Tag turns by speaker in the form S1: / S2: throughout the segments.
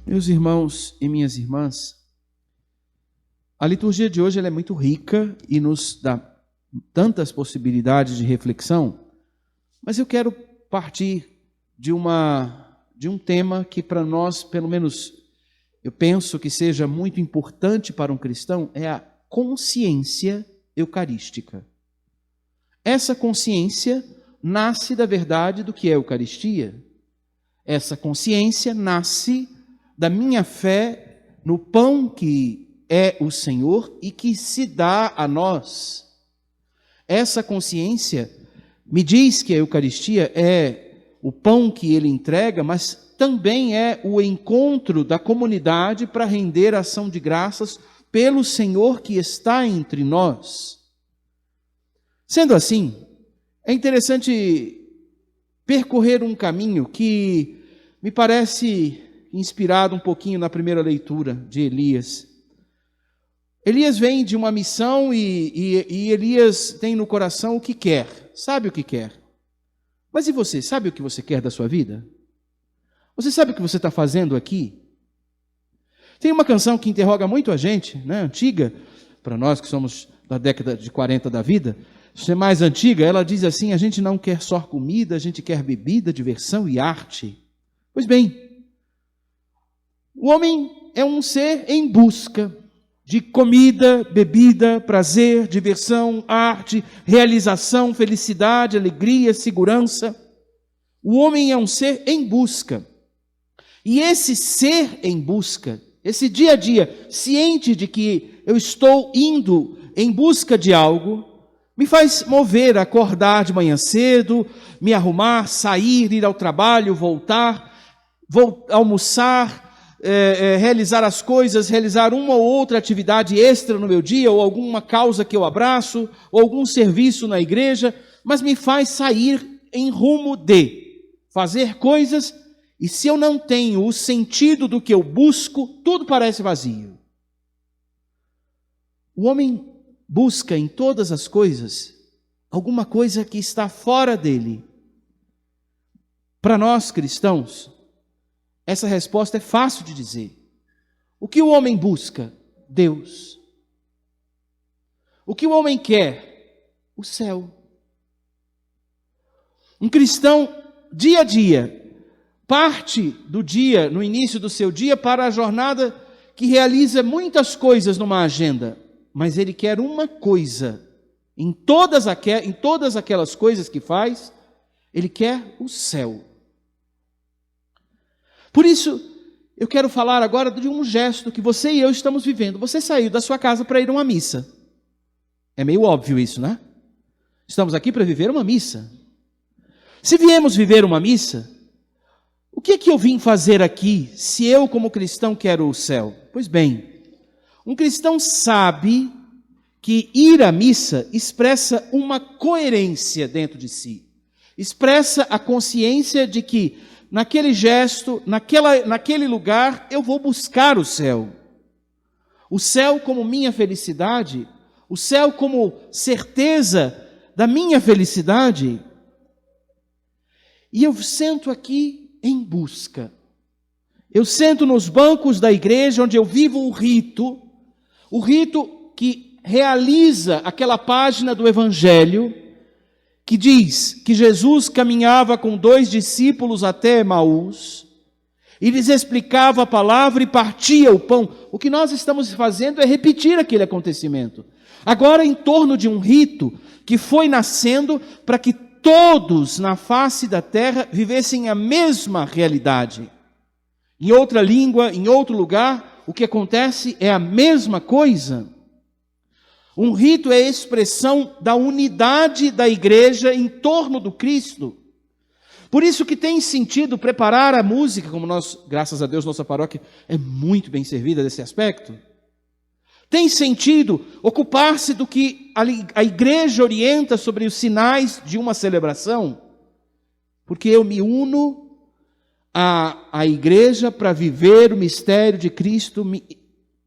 S1: Meus irmãos e minhas irmãs, a liturgia de hoje ela é muito rica e nos dá tantas possibilidades de reflexão, mas eu quero partir de um tema que para nós, pelo menos, eu penso que seja muito importante para um cristão, é a consciência eucarística. Essa consciência nasce da verdade do que é a Eucaristia. Essa consciência nasce da minha fé no pão que é o Senhor e que se dá a nós. Essa consciência me diz que a Eucaristia é o pão que Ele entrega, mas também é o encontro da comunidade para render ação de graças pelo Senhor que está entre nós. Sendo assim, é interessante percorrer um caminho que me parece inspirado um pouquinho na primeira leitura de Elias. Elias vem de uma missão e Elias tem no coração o que quer, sabe o que quer. Mas e você, sabe o que você quer da sua vida? Você sabe o que você está fazendo aqui? Tem uma canção que interroga muito a gente, né, antiga, para nós que somos da década de 40 da vida, se é mais antiga, ela diz assim: a gente não quer só comida, a gente quer bebida, diversão e arte. Pois bem, o homem é um ser em busca de comida, bebida, prazer, diversão, arte, realização, felicidade, alegria, segurança. O homem é um ser em busca. E esse ser em busca, esse dia a dia, ciente de que eu estou indo em busca de algo, me faz mover, acordar de manhã cedo, me arrumar, sair, ir ao trabalho, voltar, almoçar, realizar as coisas, realizar uma ou outra atividade extra no meu dia, ou alguma causa que eu abraço, ou algum serviço na igreja, mas me faz sair em rumo de fazer coisas, e se eu não tenho o sentido do que eu busco, tudo parece vazio. O homem busca em todas as coisas alguma coisa que está fora dele. Para nós cristãos, essa resposta é fácil de dizer. O que o homem busca? Deus. O que o homem quer? O céu. Um cristão, dia a dia, parte do dia, no início do seu dia, para a jornada que realiza muitas coisas numa agenda, mas ele quer uma coisa. Em todas aquelas coisas que faz, ele quer o céu. Por isso, eu quero falar agora de um gesto que você e eu estamos vivendo. Você saiu da sua casa para ir a uma missa. É meio óbvio isso, né? Estamos aqui para viver uma missa. Se viemos viver uma missa, o que é que eu vim fazer aqui, se eu como cristão quero o céu? Pois bem, um cristão sabe que ir à missa expressa uma coerência dentro de si. Expressa a consciência de que naquele gesto, naquele lugar, eu vou buscar o céu. O céu como minha felicidade, o céu como certeza da minha felicidade. E eu sento aqui em busca. Eu sento nos bancos da igreja onde eu vivo o rito que realiza aquela página do Evangelho que diz que Jesus caminhava com 2 discípulos até Emaús e lhes explicava a palavra e partia o pão. O que nós estamos fazendo é repetir aquele acontecimento. Agora em torno de um rito que foi nascendo para que todos na face da terra vivessem a mesma realidade. Em outra língua, em outro lugar, o que acontece é a mesma coisa. Um rito é a expressão da unidade da igreja em torno do Cristo. Por isso que tem sentido preparar a música, como nós, graças a Deus, nossa paróquia é muito bem servida desse aspecto. Tem sentido ocupar-se do que a igreja orienta sobre os sinais de uma celebração, porque eu me uno à igreja para viver o mistério de Cristo,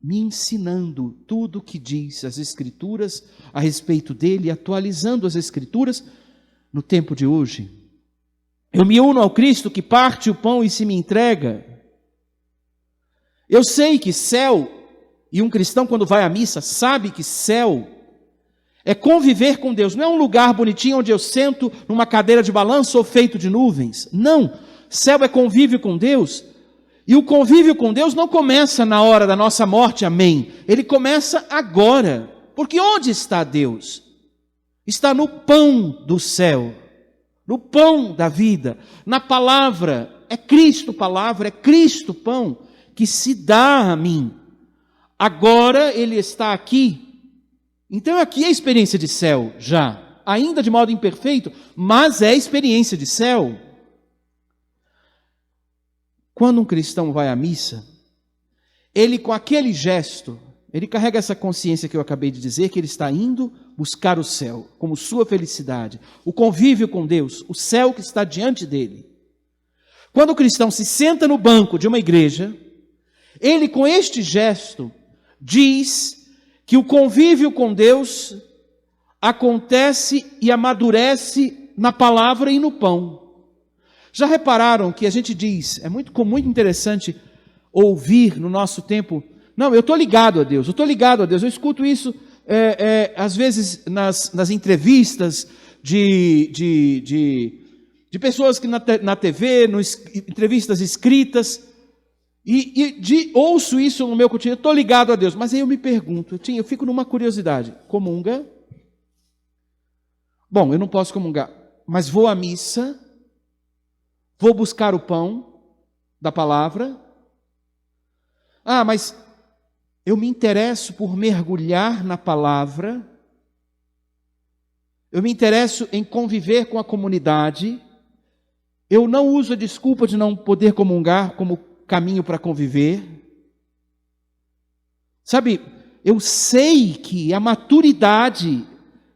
S1: me ensinando tudo o que diz as Escrituras a respeito dele, atualizando as Escrituras no tempo de hoje. Eu me uno ao Cristo que parte o pão e se me entrega. Eu sei que céu, e um cristão quando vai à missa sabe que céu é conviver com Deus. Não é um lugar bonitinho onde eu sento numa cadeira de balanço ou feito de nuvens. Não, céu é convívio com Deus. E o convívio com Deus não começa na hora da nossa morte, amém. Ele começa agora. Porque onde está Deus? Está no pão do céu, no pão da vida, na palavra. É Cristo palavra, é Cristo pão que se dá a mim. Agora Ele está aqui. Então aqui é a experiência de céu já, ainda de modo imperfeito, mas é a experiência de céu. Quando um cristão vai à missa, ele com aquele gesto, ele carrega essa consciência que eu acabei de dizer, que ele está indo buscar o céu, como sua felicidade, o convívio com Deus, o céu que está diante dele. Quando o cristão se senta no banco de uma igreja, ele com este gesto diz que o convívio com Deus acontece e amadurece na palavra e no pão. Já repararam que a gente diz, é muito interessante ouvir no nosso tempo, não, eu estou ligado a Deus, eu escuto isso às vezes nas entrevistas de pessoas que na TV, entrevistas escritas, ouço isso no meu cotidiano, estou ligado a Deus, mas aí eu me pergunto, eu fico numa curiosidade, comunga? Bom, eu não posso comungar, mas vou à missa, vou buscar o pão da palavra. Ah, mas eu me interesso por mergulhar na palavra, eu me interesso em conviver com a comunidade, eu não uso a desculpa de não poder comungar como caminho para conviver. Sabe, eu sei que a maturidade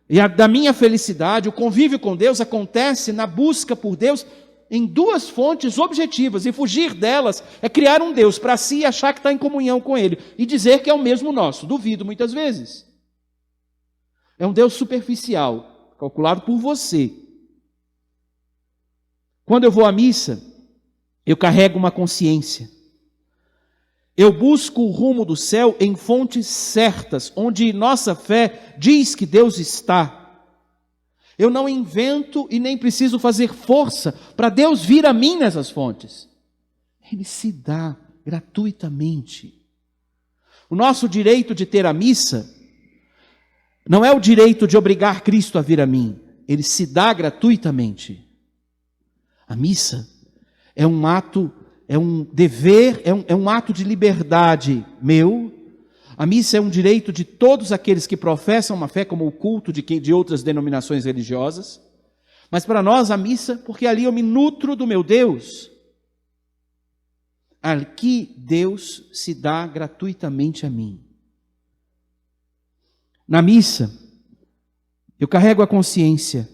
S1: e da minha felicidade, o convívio com Deus acontece na busca por Deus em duas fontes objetivas, e fugir delas é criar um Deus para si e achar que está em comunhão com Ele, e dizer que é o mesmo nosso. Duvido muitas vezes. É um Deus superficial, calculado por você. Quando eu vou à missa, eu carrego uma consciência. Eu busco o rumo do céu em fontes certas, onde nossa fé diz que Deus está. Eu não invento e nem preciso fazer força para Deus vir a mim nessas fontes. Ele se dá gratuitamente. O nosso direito de ter a missa não é o direito de obrigar Cristo a vir a mim. Ele se dá gratuitamente. A missa é um ato, é um dever, é um ato de liberdade meu. A missa é um direito de todos aqueles que professam uma fé, como o culto de outras denominações religiosas. Mas para nós a missa, porque ali eu me nutro do meu Deus. Aqui Deus se dá gratuitamente a mim. Na missa, eu carrego a consciência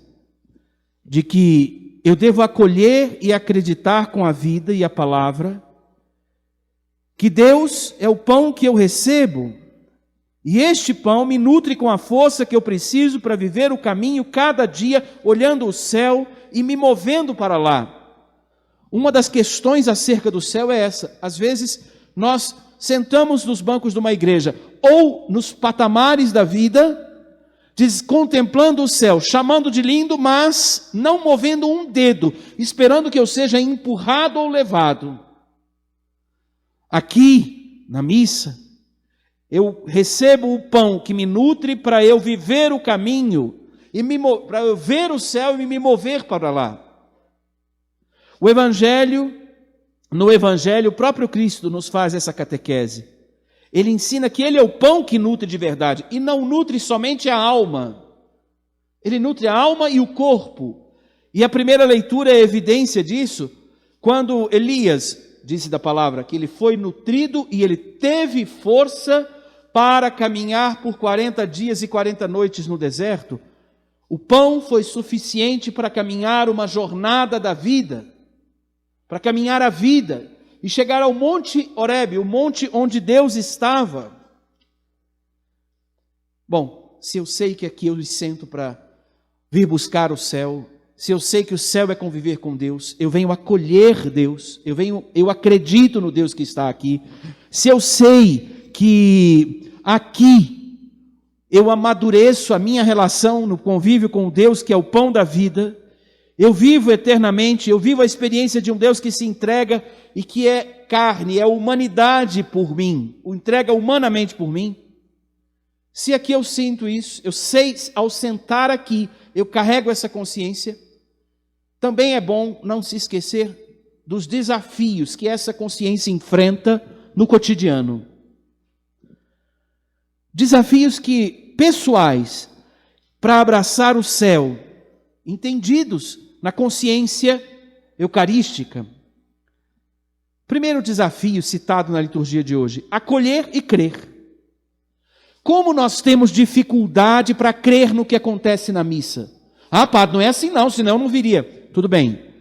S1: de que eu devo acolher e acreditar com a vida e a palavra que Deus é o pão que eu recebo, e este pão me nutre com a força que eu preciso para viver o caminho cada dia, olhando o céu e me movendo para lá. Uma das questões acerca do céu é essa. Às vezes nós sentamos nos bancos de uma igreja, ou nos patamares da vida, contemplando o céu, chamando de lindo, mas não movendo um dedo, esperando que eu seja empurrado ou levado. Aqui, na missa, eu recebo o pão que me nutre para eu viver o caminho, e para eu ver o céu e me mover para lá. No Evangelho, o próprio Cristo nos faz essa catequese. Ele ensina que Ele é o pão que nutre de verdade, e não nutre somente a alma. Ele nutre a alma e o corpo. E a primeira leitura é evidência disso, quando Elias disse da palavra que ele foi nutrido e ele teve força para caminhar por 40 dias e 40 noites no deserto. O pão foi suficiente para caminhar uma jornada da vida, para caminhar a vida e chegar ao Monte Horebe, o monte onde Deus estava. Bom, se eu sei que aqui eu me sento para vir buscar o céu, se eu sei que o céu é conviver com Deus, eu venho acolher Deus, eu acredito no Deus que está aqui, se eu sei que aqui eu amadureço a minha relação no convívio com Deus, que é o pão da vida, eu vivo eternamente, eu vivo a experiência de um Deus que se entrega e que é carne, é humanidade por mim, o entrega humanamente por mim. Se aqui eu sinto isso, eu sei, ao sentar aqui, eu carrego essa consciência, também é bom não se esquecer dos desafios que essa consciência enfrenta no cotidiano. Desafios pessoais para abraçar o céu, entendidos na consciência eucarística. Primeiro desafio citado na liturgia de hoje: acolher e crer. Como nós temos dificuldade para crer no que acontece na missa? Ah, padre, não é assim não, senão eu não viria. Tudo bem.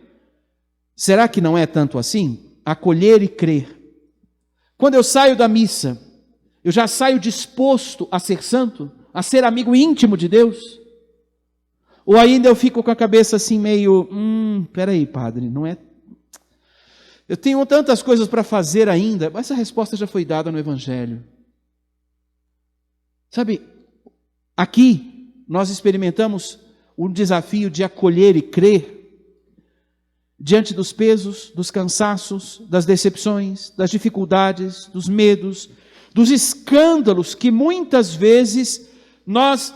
S1: Será que não é tanto assim? Acolher e crer. Quando eu saio da missa, eu já saio disposto a ser santo, a ser amigo íntimo de Deus? Ou ainda eu fico com a cabeça assim meio, peraí, padre, não é... Eu tenho tantas coisas para fazer ainda, mas essa resposta já foi dada no Evangelho. Sabe, aqui nós experimentamos o desafio de acolher e crer diante dos pesos, dos cansaços, das decepções, das dificuldades, dos medos, dos escândalos que muitas vezes nós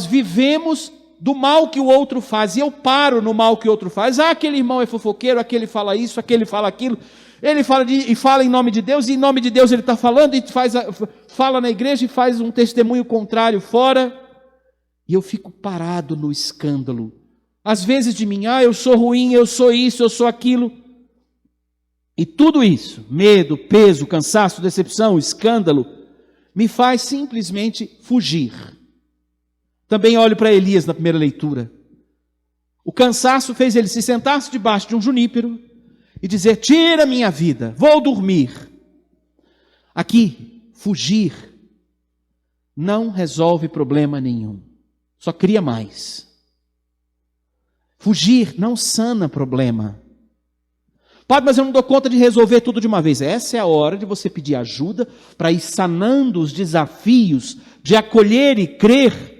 S1: vivemos do mal que o outro faz, e eu paro no mal que o outro faz. Ah, aquele irmão é fofoqueiro, aquele fala isso, aquele fala aquilo, ele fala em nome de Deus, e em nome de Deus ele está falando, e fala na igreja e faz um testemunho contrário fora, e eu fico parado no escândalo. Às vezes de mim, eu sou ruim, eu sou isso, eu sou aquilo. E tudo isso, medo, peso, cansaço, decepção, escândalo, me faz simplesmente fugir. Também olho para Elias na primeira leitura. O cansaço fez ele se sentar debaixo de um junípero e dizer: tira minha vida, vou dormir. Aqui, fugir não resolve problema nenhum, só cria mais. Fugir não sana problema. Padre, mas eu não dou conta de resolver tudo de uma vez. Essa é a hora de você pedir ajuda para ir sanando os desafios de acolher e crer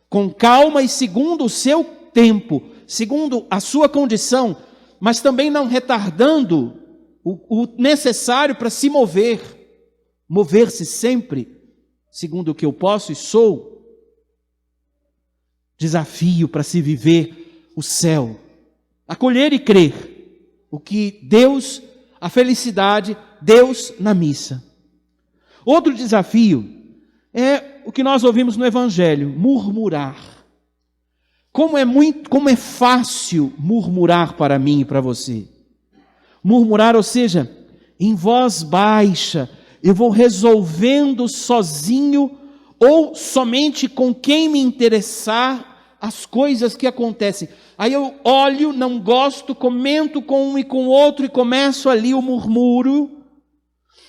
S1: com calma e segundo o seu tempo, segundo a sua condição, mas também não retardando o necessário para se mover-se sempre, segundo o que eu posso e sou. Desafio para se viver o céu, acolher e crer o que Deus, a felicidade, Deus na missa. Outro desafio é o que nós ouvimos no Evangelho: murmurar. Como é fácil murmurar para mim e para você. Murmurar, ou seja, em voz baixa, eu vou resolvendo sozinho ou somente com quem me interessar as coisas que acontecem. Aí eu olho, não gosto, comento com um e com o outro e começo ali o murmúrio.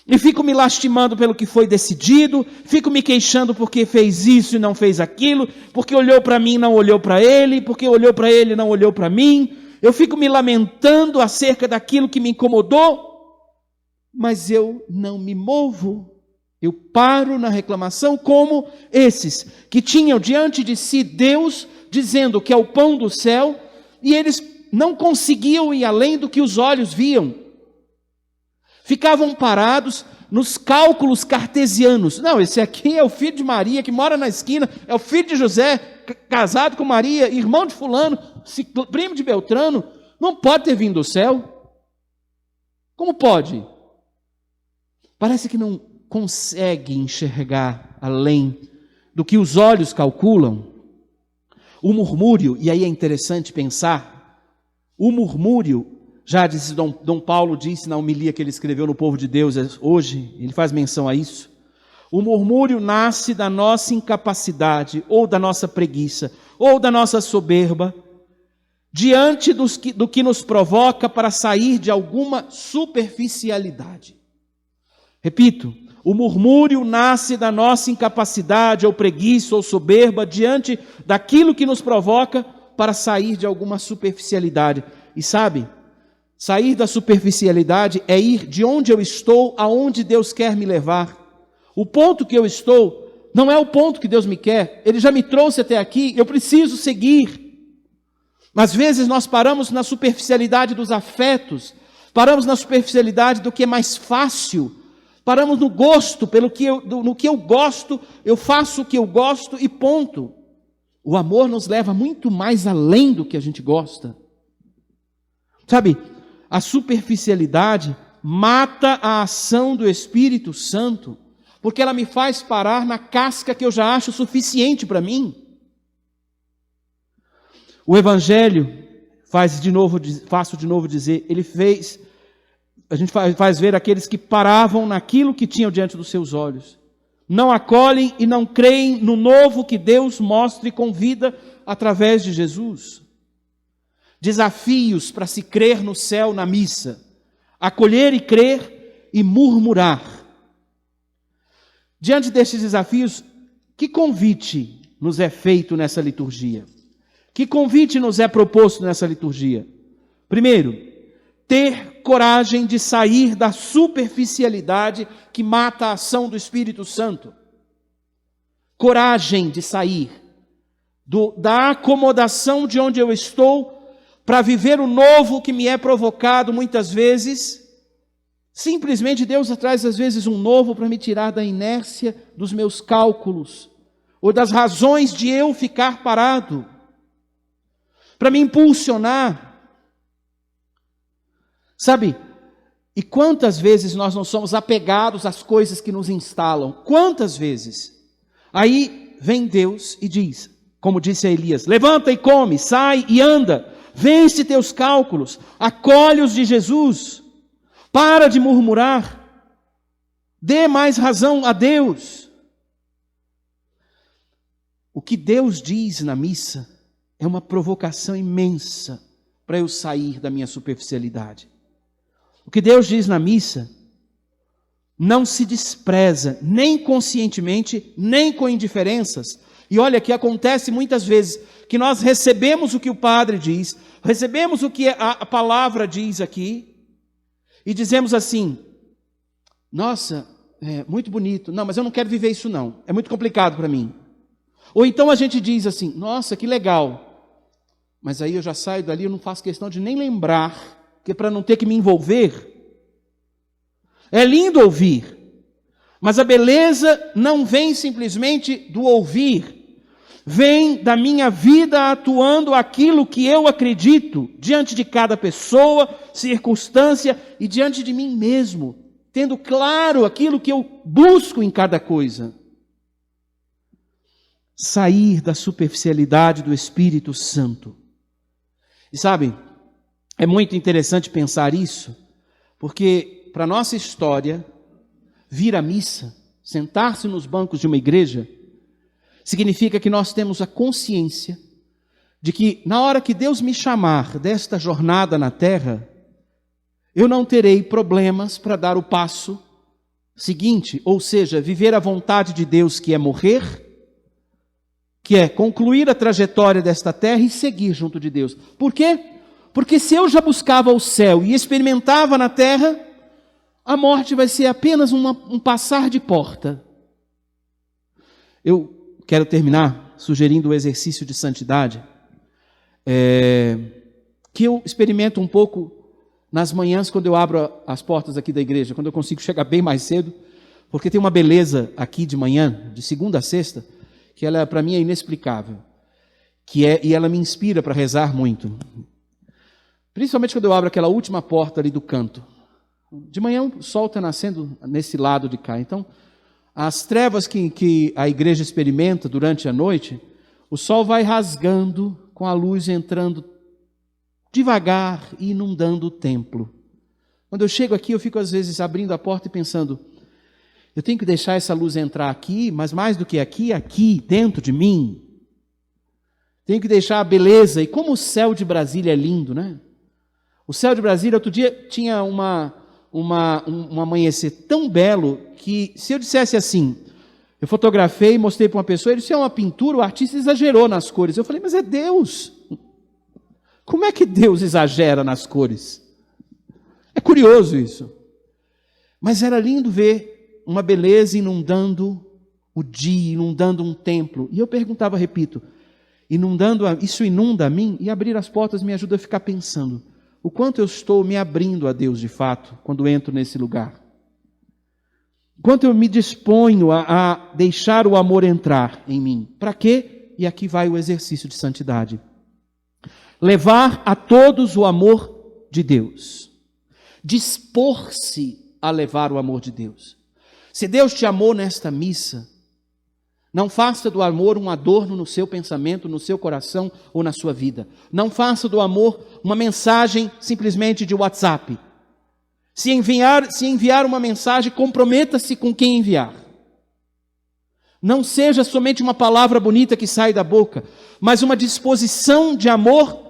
S1: E fico me lastimando pelo que foi decidido, fico me queixando porque fez isso e não fez aquilo, porque olhou para mim e não olhou para ele, porque olhou para ele e não olhou para mim. Eu fico me lamentando acerca daquilo que me incomodou, mas eu não me movo. Eu paro na reclamação como esses que tinham diante de si Deus dizendo que é o pão do céu, e eles não conseguiam ir além do que os olhos viam. Ficavam parados nos cálculos cartesianos. Não, esse aqui é o filho de Maria, que mora na esquina, é o filho de José, casado com Maria, irmão de fulano, primo de Beltrano, não pode ter vindo do céu. Como pode? Parece que não consegue enxergar além do que os olhos calculam. O murmúrio, e aí é interessante pensar, o murmúrio, já disse Dom Paulo disse na homilia que ele escreveu no Povo de Deus hoje, ele faz menção a isso. O murmúrio nasce da nossa incapacidade, ou da nossa preguiça, ou da nossa soberba, diante do que nos provoca para sair de alguma superficialidade. Repito, o murmúrio nasce da nossa incapacidade, ou preguiça, ou soberba, diante daquilo que nos provoca para sair de alguma superficialidade. E sabe, sair da superficialidade é ir de onde eu estou aonde Deus quer me levar. O ponto que eu estou não é o ponto que Deus me quer. Ele já me trouxe até aqui, eu preciso seguir. Às vezes nós paramos na superficialidade dos afetos, paramos na superficialidade do que é mais fácil, paramos no gosto, no que eu gosto, eu faço o que eu gosto e ponto. O amor nos leva muito mais além do que a gente gosta. Sabe, a superficialidade mata a ação do Espírito Santo, porque ela me faz parar na casca que eu já acho suficiente para mim. O Evangelho, faço de novo dizer, a gente faz ver aqueles que paravam naquilo que tinham diante dos seus olhos. Não acolhem e não creem no novo que Deus mostra e convida através de Jesus. Desafios para se crer no céu na missa. Acolher e crer e murmurar. Diante destes desafios, que convite nos é feito nessa liturgia? Que convite nos é proposto nessa liturgia? Primeiro, ter coragem de sair da superficialidade que mata a ação do Espírito Santo. Coragem de sair da acomodação de onde eu estou para viver o novo que me é provocado muitas vezes. Simplesmente Deus traz às vezes um novo para me tirar da inércia dos meus cálculos, ou das razões de eu ficar parado, para me impulsionar. Sabe, e quantas vezes nós não somos apegados às coisas que nos instalam? Quantas vezes? Aí vem Deus e diz, como disse a Elias, levanta e come, sai e anda, vence teus cálculos, acolhe os de Jesus, para de murmurar, dê mais razão a Deus. O que Deus diz na missa é uma provocação imensa para eu sair da minha superficialidade. O que Deus diz na missa não se despreza, nem conscientemente, nem com indiferenças. E olha que acontece muitas vezes que nós recebemos o que o padre diz, recebemos o que a palavra diz aqui, e dizemos assim, nossa, é muito bonito, não, mas eu não quero viver isso não, é muito complicado para mim. Ou então a gente diz assim, nossa, que legal, mas aí eu já saio dali, eu não faço questão de nem lembrar, que é para não ter que me envolver. É lindo ouvir, mas a beleza não vem simplesmente do ouvir, vem da minha vida atuando aquilo que eu acredito, diante de cada pessoa, circunstância e diante de mim mesmo, tendo claro aquilo que eu busco em cada coisa. Sair da superficialidade do Espírito Santo. E sabe, é muito interessante pensar isso, porque para a nossa história, vir à missa, sentar-se nos bancos de uma igreja, significa que nós temos a consciência de que na hora que Deus me chamar desta jornada na terra, eu não terei problemas para dar o passo seguinte, ou seja, viver a vontade de Deus, que é morrer, que é concluir a trajetória desta terra e seguir junto de Deus. Por quê? Porque se eu já buscava o céu e experimentava na terra, a morte vai ser apenas um passar de porta. Eu quero terminar sugerindo o exercício de santidade, que eu experimento um pouco nas manhãs quando eu abro as portas aqui da igreja, quando eu consigo chegar bem mais cedo, porque tem uma beleza aqui de manhã, de segunda a sexta, que ela para mim é inexplicável, e ela me inspira para rezar muito. Principalmente quando eu abro aquela última porta ali do canto. De manhã o sol está nascendo nesse lado de cá. Então, as trevas que a igreja experimenta durante a noite, o sol vai rasgando com a luz entrando devagar e inundando o templo. Quando eu chego aqui, eu fico às vezes abrindo a porta e pensando, eu tenho que deixar essa luz entrar aqui, mas mais do que aqui, aqui dentro de mim. Tenho que deixar a beleza. E como o céu de Brasília é lindo, né? O céu de Brasília, outro dia, tinha um amanhecer tão belo que, se eu dissesse assim, eu fotografei e mostrei para uma pessoa, ele disse, é uma pintura, o artista exagerou nas cores. Eu falei, mas é Deus. Como é que Deus exagera nas cores? É curioso isso. Mas era lindo ver uma beleza inundando o dia, inundando um templo. E eu perguntava, repito, isso inunda a mim? E abrir as portas me ajuda a ficar pensando o quanto eu estou me abrindo a Deus de fato quando entro nesse lugar. Quanto eu me disponho a deixar o amor entrar em mim. Para quê? E aqui vai o exercício de santidade. Levar a todos o amor de Deus. Dispor-se a levar o amor de Deus. Se Deus te amou nesta missa, não faça do amor um adorno no seu pensamento, no seu coração ou na sua vida. Não faça do amor uma mensagem simplesmente de WhatsApp. Se enviar uma mensagem, comprometa-se com quem enviar. Não seja somente uma palavra bonita que sai da boca, mas uma disposição de amor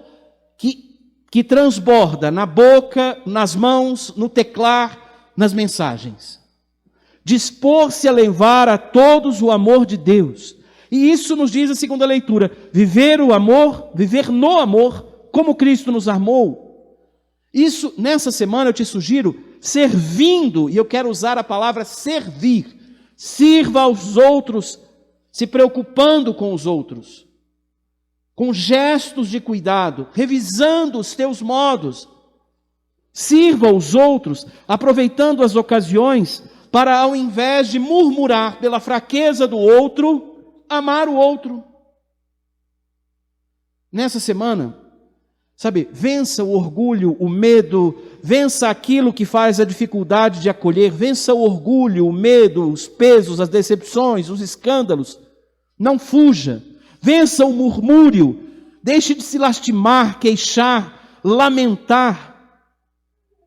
S1: que transborda na boca, nas mãos, no teclar, nas mensagens. Dispor-se a levar a todos o amor de Deus. E isso nos diz a segunda leitura, viver o amor, viver no amor, como Cristo nos amou. Isso, nessa semana eu te sugiro, servindo, e eu quero usar a palavra servir. Sirva aos outros, se preocupando com os outros, com gestos de cuidado, revisando os teus modos. Sirva aos outros, aproveitando as ocasiões para, ao invés de murmurar pela fraqueza do outro, amar o outro. Nessa semana, vença o orgulho, o medo, vença aquilo que faz a dificuldade de acolher, vença o orgulho, o medo, os pesos, as decepções, os escândalos. Não fuja, vença o murmúrio, deixe de se lastimar, queixar, lamentar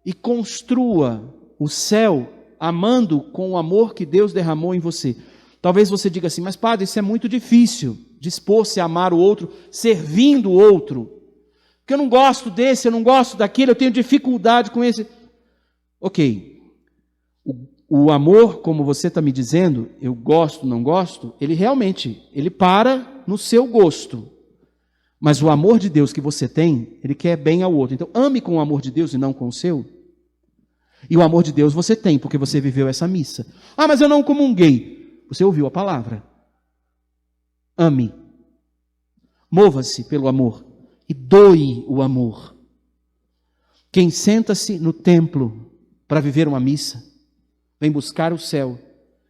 S1: e construa o céu amando com o amor que Deus derramou em você. Talvez você diga assim, mas padre, isso é muito difícil, dispor-se a amar o outro, servindo o outro. Porque eu não gosto desse, eu não gosto daquele, eu tenho dificuldade com esse. Ok, o amor, como você está me dizendo, eu gosto, não gosto, ele para no seu gosto. Mas o amor de Deus que você tem, ele quer bem ao outro. Então, ame com o amor de Deus e não com o seu. E o amor de Deus você tem, porque você viveu essa missa. Ah, mas eu não comunguei. Você ouviu a palavra. Ame. Mova-se pelo amor. E doe o amor. Quem senta-se no templo para viver uma missa, vem buscar o céu,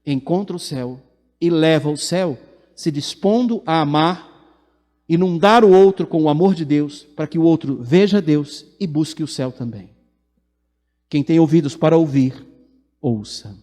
S1: encontra o céu e leva o céu, se dispondo a amar, inundar o outro com o amor de Deus, para que o outro veja Deus e busque o céu também. Quem tem ouvidos para ouvir, ouça.